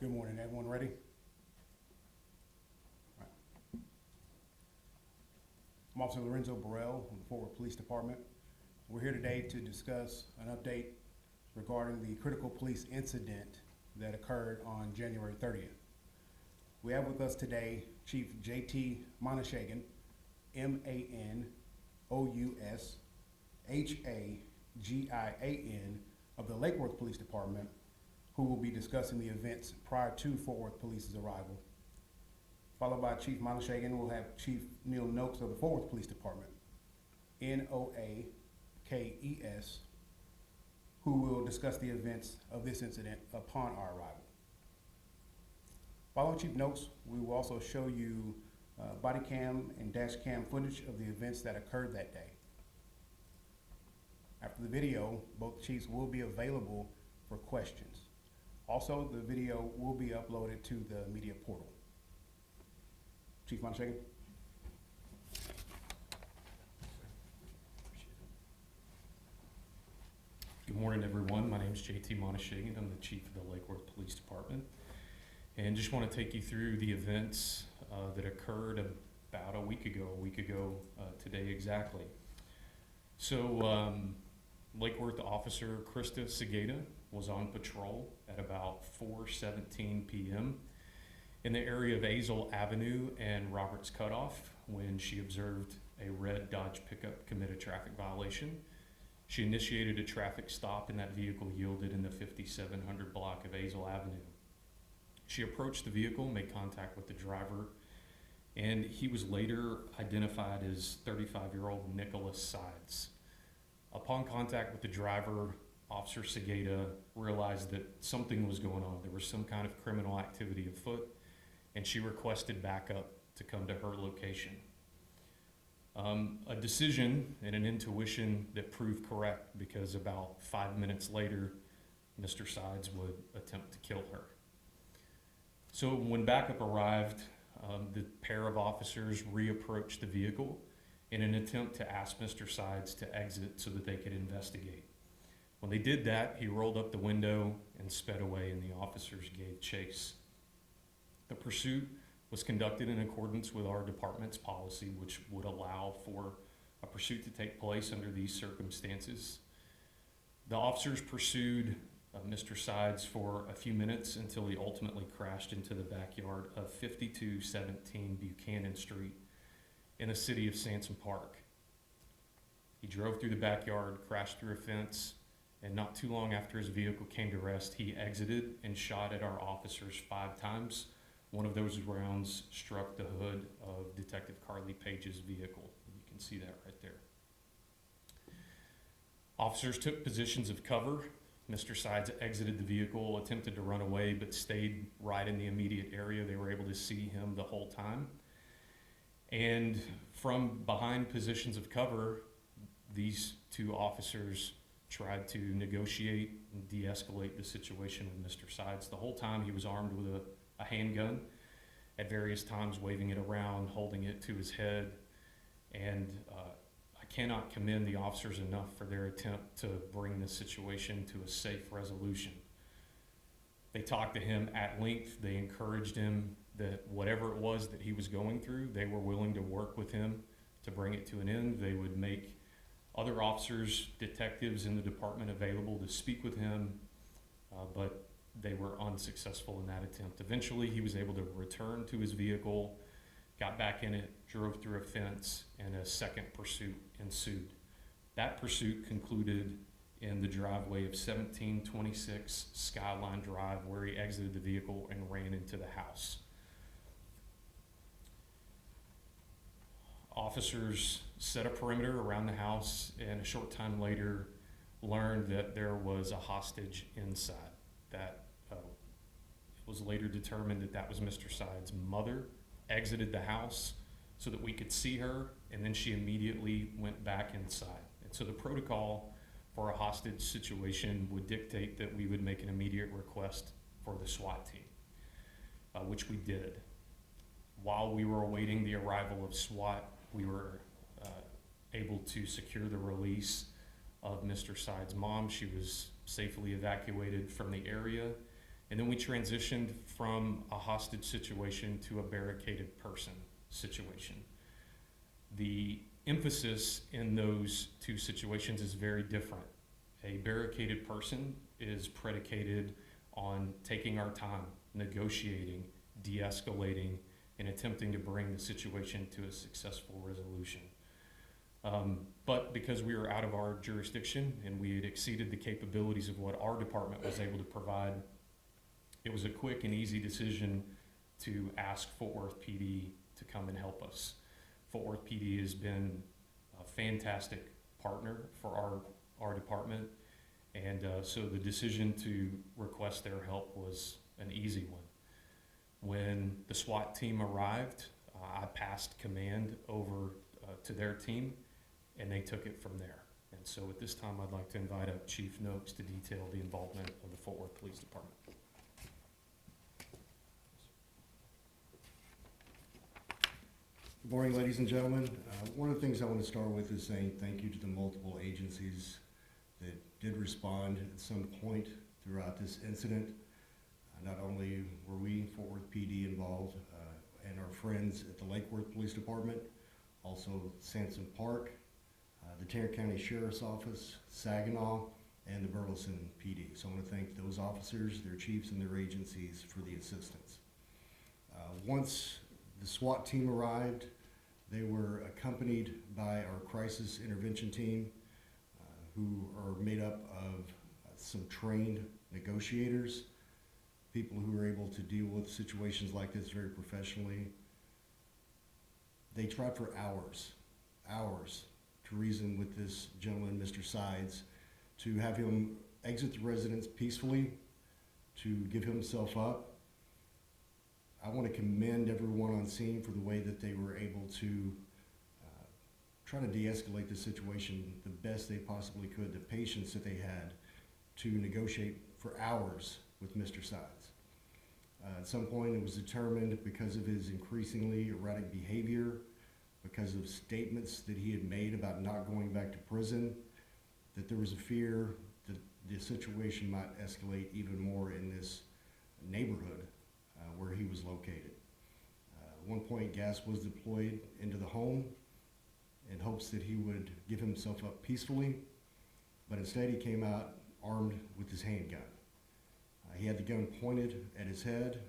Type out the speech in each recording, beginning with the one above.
Good morning, everyone ready? All right. I'm Officer Lorenzo Burrell from the Fort Worth Police Department. We're here today to discuss an update regarding the critical police incident that occurred on January 30th. We have with us today Chief J.T. Monashagan, M-A-N-O-U-S-H-A-G-I-A-N of the Lake Worth Police Department, who will be discussing the events prior to Fort Worth Police's arrival. Followed by Chief Monashagan, we'll have Chief Neil Noakes of the Fort Worth Police Department, N-O-A-K-E-S, who will discuss the events of this incident upon our arrival. Following Chief Noakes, we will also show you body cam and dash cam footage of the events that occurred that day. After the video, both chiefs will be available for questions. Also, the video will be uploaded to the media portal. Chief Monashagan. Good morning, everyone. My name is J.T. Monashagan. I'm the Chief of the Lake Worth Police Department. And just want to take you through the events that occurred about a week ago today exactly. So, Lake Worth officer Krista Segeda was on patrol at about 4:17 p.m. in the area of Azle Avenue and Roberts Cutoff when she observed a red Dodge pickup commit a traffic violation. She initiated a traffic stop and that vehicle yielded in the 5700 block of Azle Avenue. She approached the vehicle, made contact with the driver, and he was later identified as 35-year-old Nicholas Sides. Upon contact with the driver, Officer Segeda realized that something was going on. There was some kind of criminal activity afoot, and she requested backup to come to her location. A decision and an intuition that proved correct, because about 5 minutes later, Mr. Sides would attempt to kill her. So when backup arrived, the pair of officers reapproached the vehicle in an attempt to ask Mr. Sides to exit so that they could investigate. When they did that, he rolled up the window and sped away, and the officers gave chase. The pursuit was conducted in accordance with our department's policy, which would allow for a pursuit to take place under these circumstances. The officers pursued Mr. Sides for a few minutes until he ultimately crashed into the backyard of 5217 Buchanan Street in the city of Sansom Park. He drove through the backyard, crashed through a fence, and not too long after his vehicle came to rest, he exited and shot at our officers 5 times. One of those rounds struck the hood of Detective Carly Page's vehicle. You can see that right there. Officers took positions of cover. Mr. Sides exited the vehicle, attempted to run away, but stayed right in the immediate area. They were able to see him the whole time. And from behind positions of cover, these 2 officers tried to negotiate and de-escalate the situation with Mr. Sides. The whole time he was armed with a handgun, at various times waving it around, holding it to his head. And I cannot commend the officers enough for their attempt to bring this situation to a safe resolution. They talked to him at length. They encouraged him that whatever it was that he was going through, they were willing to work with him to bring it to an end. They would make other officers, detectives in the department available to speak with him, but they were unsuccessful in that attempt. Eventually, he was able to return to his vehicle, got back in it, drove through a fence, and a second pursuit ensued. That pursuit concluded in the driveway of 1726 Skyline Drive, where he exited the vehicle and ran into the house. Officers set a perimeter around the house, and a short time later learned that there was a hostage inside. That it was later determined that that was Mr. Sides' mother, exited the house so that we could see her, and then she immediately went back inside. And so the protocol for a hostage situation would dictate that we would make an immediate request for the SWAT team, which we did. While we were awaiting the arrival of SWAT, we were able to secure the release of Mr. Sides' mom. She was safely evacuated from the area, And then we transitioned from a hostage situation to a barricaded person situation. The emphasis in those two situations is very different. A barricaded person is predicated on taking our time, negotiating, de-escalating, and attempting to bring the situation to a successful resolution. But because we were out of our jurisdiction and we had exceeded the capabilities of what our department was able to provide, it was a quick and easy decision to ask Fort Worth PD to come and help us. Fort Worth PD has been a fantastic partner for our department, and so the decision to request their help was an easy one. When the SWAT team arrived, I passed command over to their team, and they took it from there. And so at this time, I'd like to invite up Chief Noakes to detail the involvement of the Fort Worth Police Department. Good morning, ladies and gentlemen. One of the things I want to start with is saying thank you to the multiple agencies that did respond at some point throughout this incident. Not only were we, Fort Worth PD, involved, and our friends at the Lake Worth Police Department, also Sansom Park, the Tarrant-County Sheriff's Office, Saginaw, and the Burleson PD. So I want to thank those officers, their chiefs, and their agencies for the assistance. Once the SWAT team arrived, they were accompanied by our crisis intervention team, who are made up of some trained negotiators, people who are able to deal with situations like this very professionally. They tried for hours to reason with this gentleman, Mr. Sides, to have him exit the residence peacefully, to give himself up. I want to commend everyone on scene for the way that they were able to try to de-escalate the situation the best they possibly could, the patience that they had to negotiate for hours with Mr. Sides. At some point it was determined, because of his increasingly erratic behavior, because of statements that he had made about not going back to prison, that there was a fear that the situation might escalate even more in this neighborhood where he was located. At one point, gas was deployed into the home in hopes that he would give himself up peacefully, but instead he came out armed with his handgun. He had the gun pointed at his head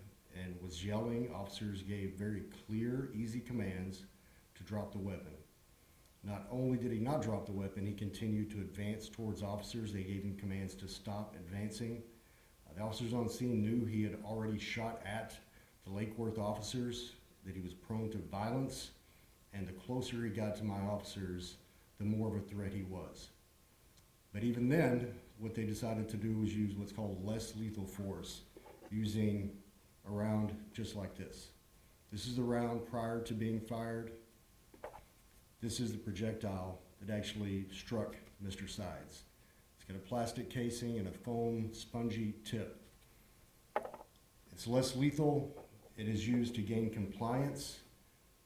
and was yelling. Officers gave very clear, easy commands to drop the weapon. Not only did he not drop the weapon, he continued to advance towards officers. They gave him commands to stop advancing. The officers on scene knew he had already shot at the Lake Worth officers, that he was prone to violence, and the closer he got to my officers, the more of a threat he was. But even then, what they decided to do was use what's called less lethal force, using a round just like this. This is the round prior to being fired. This is the projectile that actually struck Mr. Sides. It's got a plastic casing and a foam spongy tip. It's less lethal. It is used to gain compliance,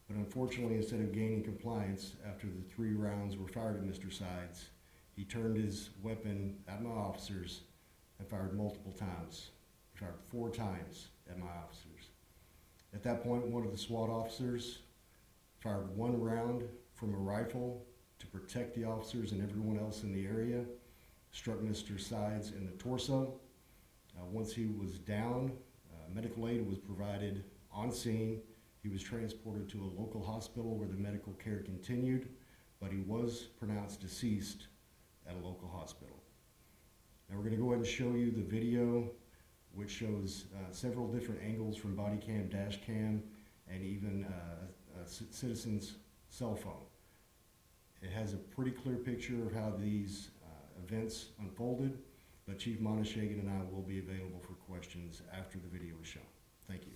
but unfortunately, instead of gaining compliance, after the 3 rounds were fired at Mr. Sides, he turned his weapon at my officers and fired multiple times. He fired 4 times at my officers. At that point, one of the SWAT officers fired 1 round from a rifle to protect the officers and everyone else in the area, struck Mr. Sides in the torso. Once he was down, medical aid was provided on scene. He was transported to a local hospital where the medical care continued, but he was pronounced deceased at a local hospital. Now we're going to go ahead and show you the video, which shows several different angles from bodycam, dashcam, and even a citizen's cell phone. It has a pretty clear picture of how these events unfolded, but Chief Monishagan and I will be available for questions after the video is shown. Thank you.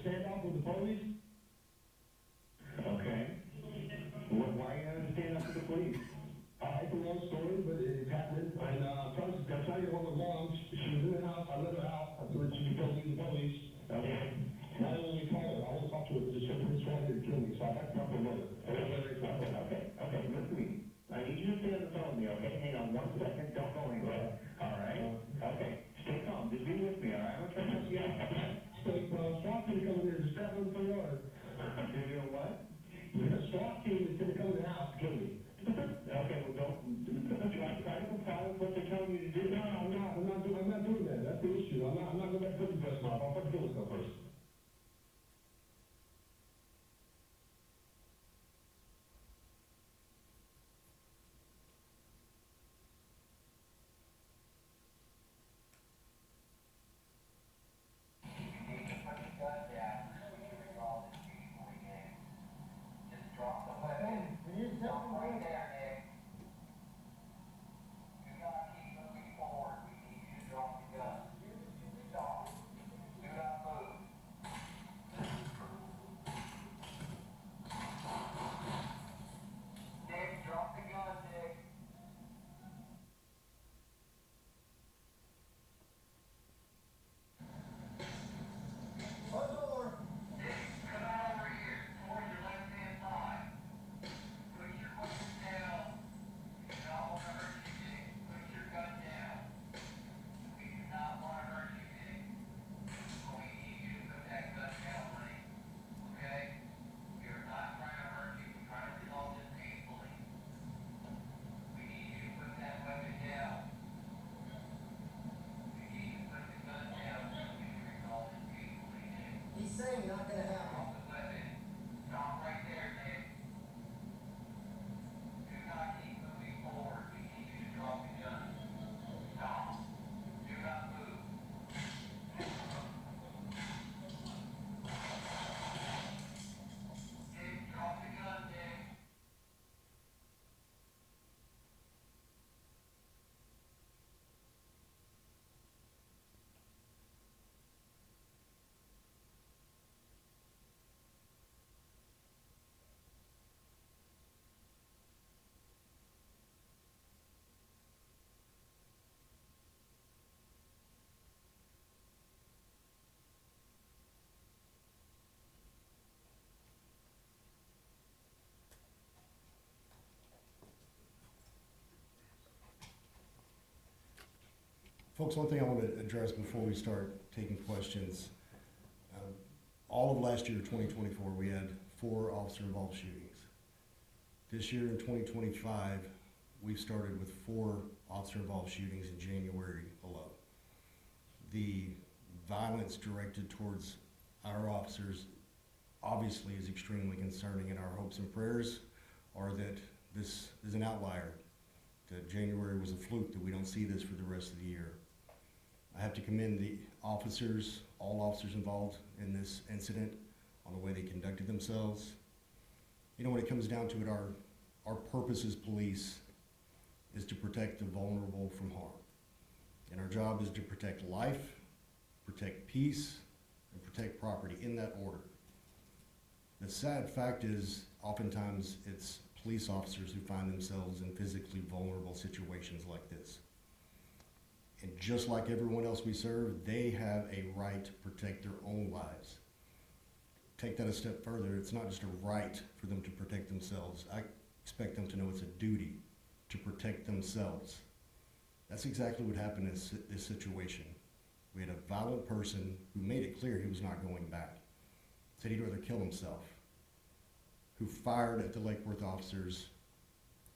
standoff with the police? Okay. Well, why are you having a standoff with the police? It's a long story, but it's happening. And I'm trying to get hold of mom. She was in the house. I let her out. I said she told me the police. Okay. Now I only call her. I want to talk to her. She said this one here to kill me. So I'd like to talk to her mother. Okay. Listen to me. I need you to stay on the phone with me, okay? Hang on 1 second. Don't go anywhere. All right? Okay. Stay calm. Just be with me, all right? I'm trying to help you out. So, SWAT team coming here to step in the yard. You're doing what? The SWAT team is going to come to the house to kill me. Okay, well, don't you like try to comply with what they're telling you to do? No, I'm not doing that. That's the issue. I'm not going to put the dress off. I'll put the kill myself first. Folks, one thing I want to address before we start taking questions. All of last year, 2024, we had 4 officer-involved shootings. This year in 2025, we've started with 4 officer-involved shootings in January alone. The violence directed towards our officers obviously is extremely concerning, and our hopes and prayers are that this is an outlier, that January was a fluke, that we don't see this for the rest of the year. I have to commend the officers, all officers involved in this incident, on the way they conducted themselves. You know, when it comes down to it, our purpose as police is to protect the vulnerable from harm. And our job is to protect life, protect peace, and protect property in that order. The sad fact is, oftentimes it's police officers who find themselves in physically vulnerable situations like this. And just like everyone else we serve, they have a right to protect their own lives. Take that a step further, it's not just a right for them to protect themselves. I expect them to know it's a duty to protect themselves. That's exactly what happened in this situation. We had a violent person who made it clear he was not going back. Said he'd rather kill himself. Who fired at the Lake Worth officers,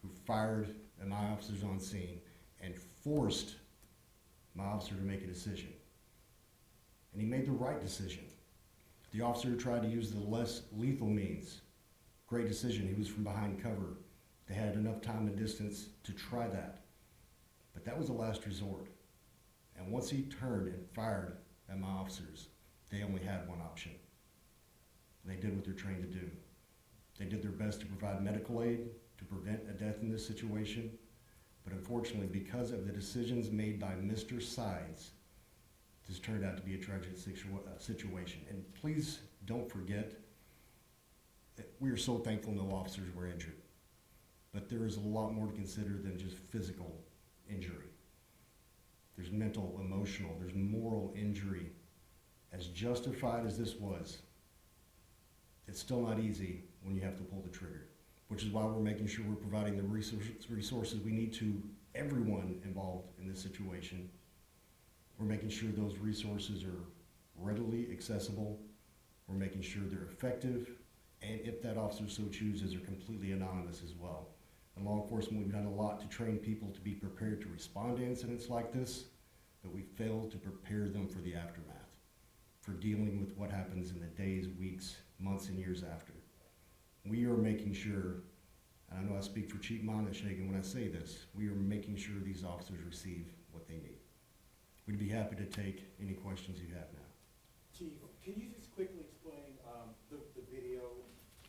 who fired at my officers on scene, and forced my officer to make a decision. And he made the right decision. The officer tried to use the less lethal means. Great decision. He was from behind cover. They had enough time and distance to try that. But that was the last resort. And once he turned and fired at my officers, they only had one option. They did what they're trained to do. They did their best to provide medical aid to prevent a death in this situation. But unfortunately, because of the decisions made by Mr. Sides, This turned out to be a tragic situation. And please don't forget that we are so thankful no officers were injured. But there is a lot more to consider than just physical injury. There's mental, emotional, there's moral injury. As justified as this was, it's still not easy when you have to pull the trigger, which is why we're making sure we're providing the resources we need to everyone involved in this situation. We're making sure those resources are readily accessible. We're making sure they're effective, and if that officer so chooses, are completely anonymous as well. In law enforcement, we've done a lot to train people to be prepared to respond to incidents like this, but we failed to prepare them for the aftermath, for dealing with what happens in the days, weeks, months, and years after. We are making sure, and I know I speak for Chief Monishagan when I say this, we are making sure these officers receive what they need. We'd be happy to take any questions you have now. Chief, can you just quickly explain the video?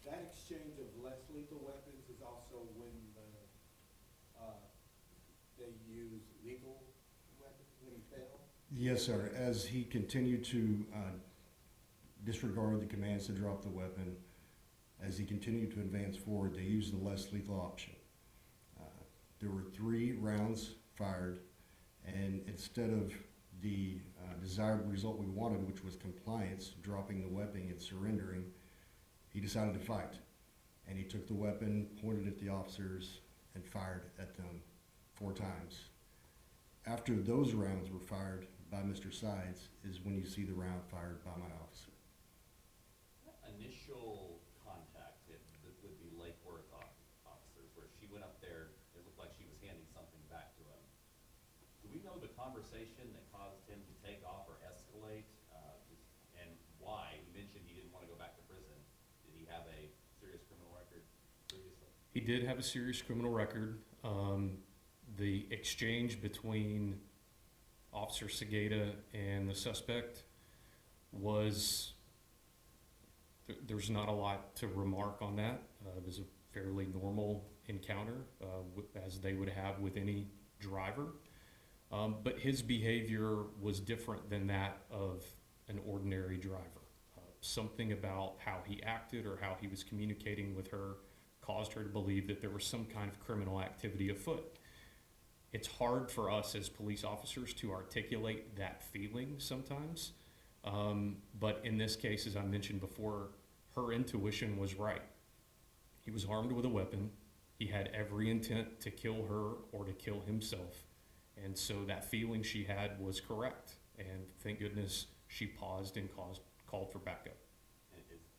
That exchange of less lethal weapons is also when they use lethal weapons when he fell? Yes, sir. As he continued to disregard the commands to drop the weapon, as he continued to advance forward, they used the less lethal option. There were 3 rounds fired, and instead of the desired result we wanted, which was compliance, dropping the weapon and surrendering, he decided to fight. And he took the weapon, pointed at the officers, and fired at them 4 times. After those rounds were fired by Mr. Sides is when you see the round fired by my officer. Initial contact with the Lake Worth officers, where she went up there, it looked like she was handing something back to him. Do we know the conversation that caused him to take off or escalate, and why? You mentioned he didn't want to go back to prison. Did he have a serious criminal record previously? He did have a serious criminal record. The exchange between Officer Segeda and the suspect was, there's not a lot to remark on that. It was a fairly normal encounter, as they would have with any driver. But his behavior was different than that of an ordinary driver. Something about how he acted or how he was communicating with her caused her to believe that there was some kind of criminal activity afoot. It's hard for us as police officers to articulate that feeling sometimes. But in this case, as I mentioned before, her intuition was right. He was armed with a weapon. He had every intent to kill her or to kill himself. And so that feeling she had was correct. And thank goodness she paused and called for backup.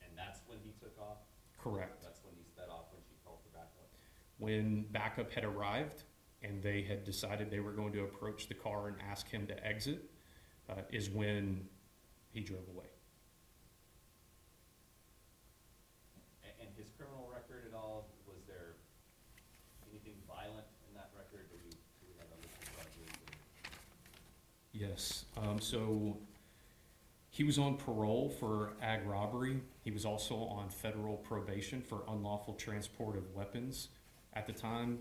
And that's when he took off? Correct. That's when he sped off, when she called for backup? When backup had arrived and they had decided they were going to approach the car and ask him to exit, is when he drove away. And his criminal record at all, was there anything violent in that record? Do we have a list of charges? Yes. So he was on parole for ag robbery. He was also on federal probation for unlawful transport of weapons. At the time,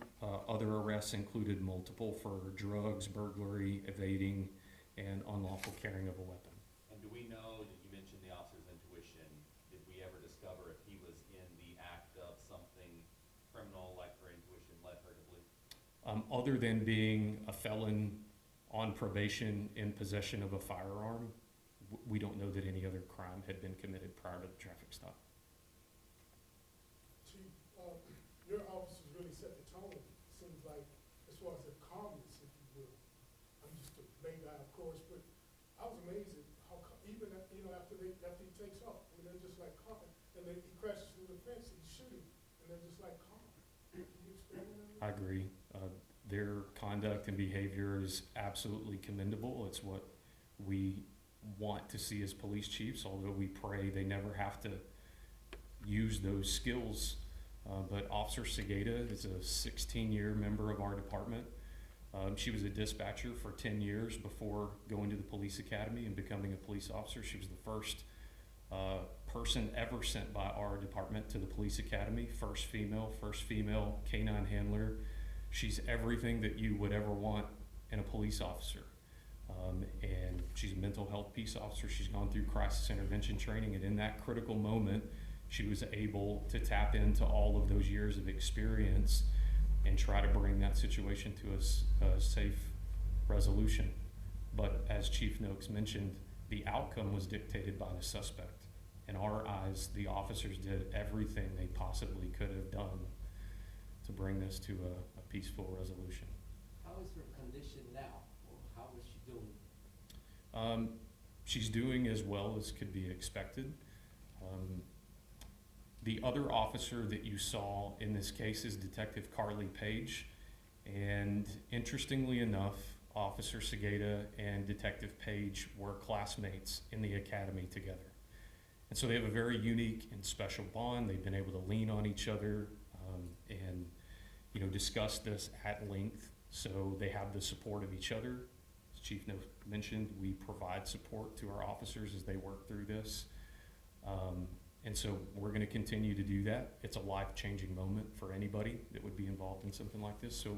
other arrests included multiple for drugs, burglary, evading, and unlawful carrying of a weapon. And do we know, that you mentioned the officer's intuition, did we ever discover if he was in the act of something criminal like her intuition led her to believe? Other than being a felon on probation in possession of a firearm, we don't know that any other crime had been committed prior to the traffic stop. Chief, your officers really set the tone, seems like, as far as the calmness, if you will. I'm just a lay guy, of course, but I was amazed at how, even after he takes off, I mean, they're just like calm, and then he crashes through the fence, he's shooting, and they're just like calm. Can you explain that? I agree. Their conduct and behavior is absolutely commendable. It's what we want to see as police chiefs, although we pray they never have to use those skills. But Officer Segeda is a 16-year member of our department. She was a dispatcher for 10 years before going to the police academy and becoming a police officer. She was the first person ever sent by our department to the police academy, first female canine handler. She's everything that you would ever want in a police officer. And She's a mental health peace officer. She's gone through crisis intervention training, and in that critical moment, she was able to tap into all of those years of experience and try to bring that situation to a safe resolution. But as Chief Noakes mentioned, the outcome was dictated by the suspect. In our eyes, the officers did everything they possibly could have done to bring this to a peaceful resolution. How is her condition now, or how is she doing? She's doing as well as could be expected. The other officer that you saw in this case is Detective Carly Page, and interestingly enough, Officer Segeda and Detective Page were classmates in the academy together. And so they have a very unique and special bond. They've been able to lean on each other and discuss this at length. So they have the support of each other. As Chief mentioned, we provide support to our officers as they work through this. And so we're going to continue to do that. It's a life-changing moment for anybody that would be involved in something like this. So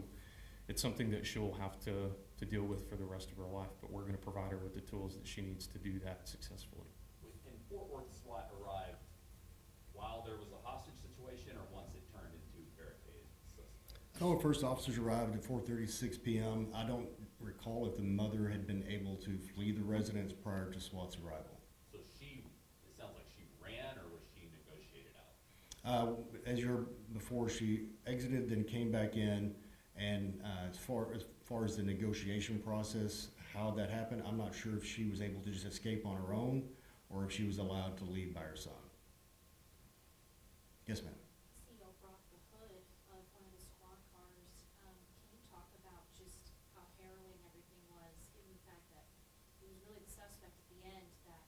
it's something that she'll have to deal with for the rest of her life, but we're going to provide her with the tools that she needs to do that successfully. In Fort Worth, SWAT arrived while there was a hostage situation or once it turned into barricaded suspects? All the first officers arrived at 4:36 p.m. I don't recall if the mother had been able to flee the residence prior to SWAT's arrival. So it sounds like she ran, or was she negotiated out? As you heard before, she exited, then came back in, and as far as the negotiation process, how that happened, I'm not sure if she was able to just escape on her own or if she was allowed to leave by her son. Yes, ma'am. CO brought the hood of one of the squad cars. Can you talk about just how harrowing everything was, given the fact that it was really the suspect at the end that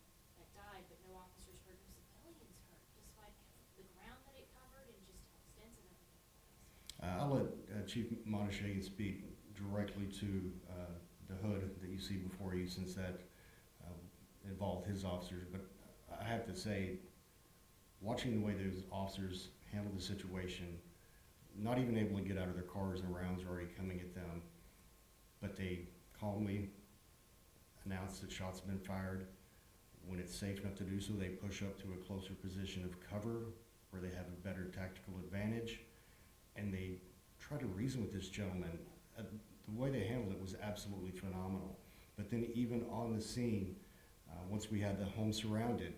died, but no officers hurt, no civilians hurt, despite the ground that it covered and just how extensive everything was? I'll let Chief Montague speak directly to the hood that you see before you, since that involved his officers. But I have to say, watching the way those officers handled the situation, not even able to get out of their cars and rounds are already coming at them, but they calmly announce that shots have been fired. When it's safe enough to do so, they push up to a closer position of cover where they have a better tactical advantage, and they try to reason with this gentleman. The way they handled it was absolutely phenomenal. But then even on the scene, once we had the home surrounded,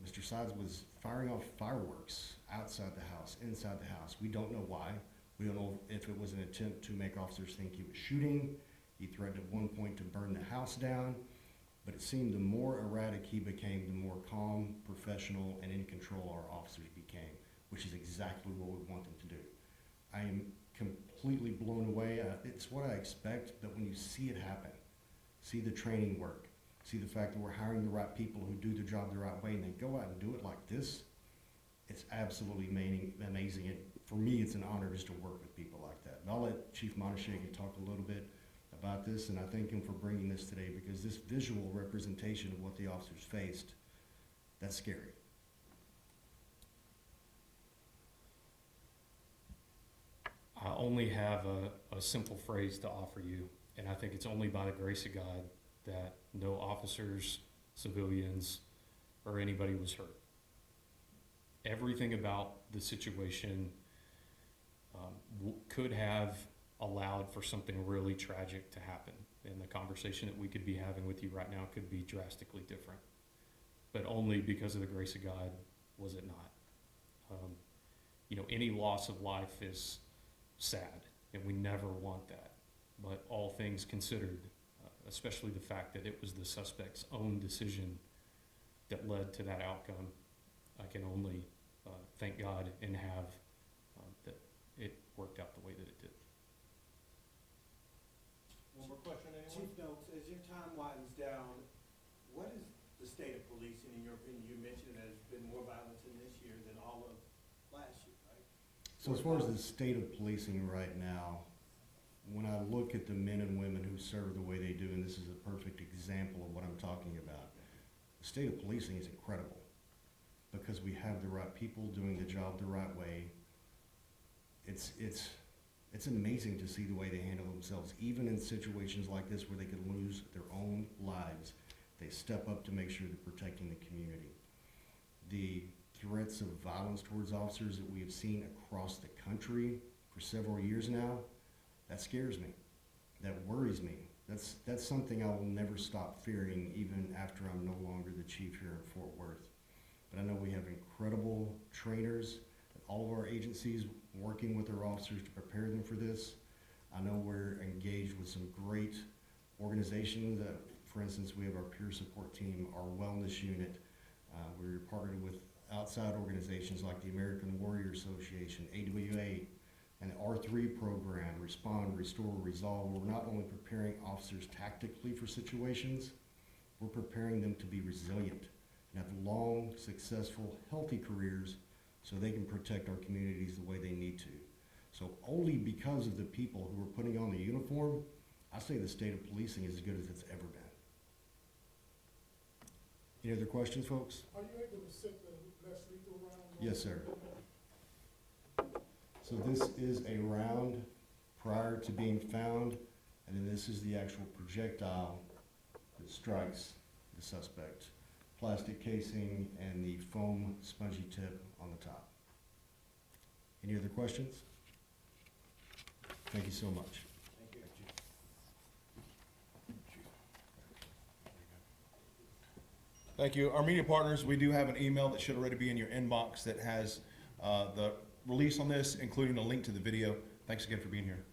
Mr. Sides was firing off fireworks outside the house, inside the house. We don't know why. We don't know if it was an attempt to make officers think he was shooting. He threatened at one point to burn the house down. But it seemed the more erratic he became, the more calm, professional, and in control our officers became, which is exactly what we want them to do. I am completely blown away. It's what I expect, but when you see it happen, see the training work, see the fact that we're hiring the right people who do the job the right way, and they go out and do it like this, it's absolutely amazing. And for me, it's an honor just to work with people like that. And I'll let Chief Montague talk a little bit about this, and I thank him for bringing this today, because this visual representation of what the officers faced, that's scary. I only have a simple phrase to offer you, and I think it's only by the grace of God that no officers, civilians, or anybody was hurt. Everything about the situation could have allowed for something really tragic to happen, and the conversation that we could be having with you right now could be drastically different, but only because of the grace of God was it not. Any loss of life is sad, and we never want that. But all things considered, especially the fact that it was the suspect's own decision that led to that outcome, I can only thank God and have that it worked out the way that it did. One more question, anyone? Chief Noakes, as your time widens down, what is the state of policing in your opinion? You mentioned that there's been more violence in this year than all of last year, right? So as far as the state of policing right now, when I look at the men and women who serve the way they do, and this is a perfect example of what I'm talking about, the state of policing is incredible because we have the right people doing the job the right way. It's It's amazing to see the way they handle themselves, even in situations like this where they could lose their own lives. They step up to make sure they're protecting the community. The threats of violence towards officers that we have seen across the country for several years now, that scares me. That worries me. That's something I will never stop fearing even after I'm no longer the chief here in Fort Worth. But I know we have incredible trainers at all of our agencies working with our officers to prepare them for this. I know we're engaged with some great organizations. For instance, we have our peer support team, our wellness unit. We're partnered with outside organizations like the American Warrior Association, AWA, and the R3 program, Respond, Restore, Resolve, where we're not only preparing officers tactically for situations, we're preparing them to be resilient and have long, successful, healthy careers so they can protect our communities the way they need to. So only because of the people who are putting on the uniform, I say the state of policing is as good as it's ever been. Any other questions, folks? Are you able to set the less lethal round? Yes, sir. So this is a round prior to being found, and then this is the actual projectile that strikes the suspect. Plastic casing and the foam spongy tip on the top. Any other questions? Thank you so much. Thank you. Thank you. Our media partners, we do have an email that should already be in your inbox that has the release on this, including a link to the video. Thanks again for being here.